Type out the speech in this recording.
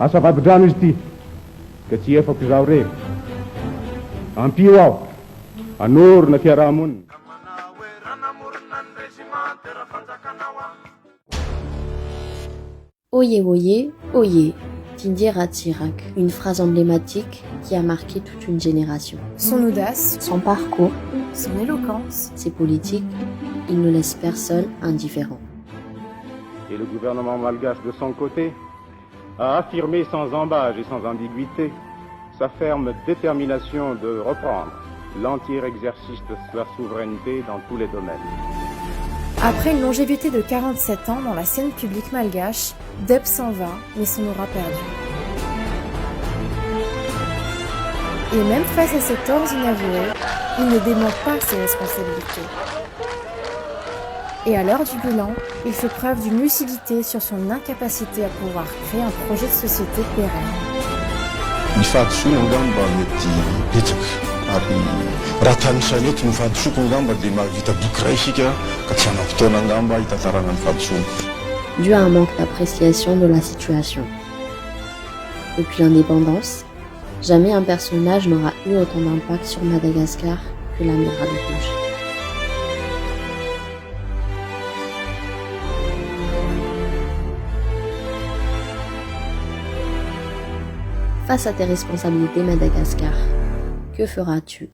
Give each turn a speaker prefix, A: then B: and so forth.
A: Asafaddrano izy ty ka tsy efako zaho rery ampio aho anorona fiarahamonina.
B: Oyez, oyez, oyez, Didier Ratsirac, une phrase emblématique qui a marqué toute une génération.
C: Son audace,
B: Son parcours,
C: son éloquence,
B: ses politiques, il ne laisse personne indifférent.
A: Et le gouvernement malgache de son côté a affirmé sans embâche et sans ambiguïté sa ferme détermination de reprendre l'entier exercice de la souveraineté dans tous les domaines.
C: Après une longévité de 47 ans dans la scène publique malgache, Deb s'en va, mais son aura perdu. Et même face à ses torts inavoués, il ne dément pas ses responsabilités. Et à l'heure du bilan, il fait preuve d'une lucidité sur son incapacité à pouvoir créer un projet de société pérenne.
D: Mifadisoana angamba mety betsaka ary raha tanisaina eto mifadisoako angamba dia mahavita boky iray isika ka tsy hanam-potoana angamba hitantarana ny fadisoana.
B: Dû à un manque d'appréciation de la situation. Depuis l'indépendance, jamais un personnage n'aura eu autant d'impact sur Madagascar que l'amiral rouge. Face à tes responsabilités, Madagascar, que feras-tu ?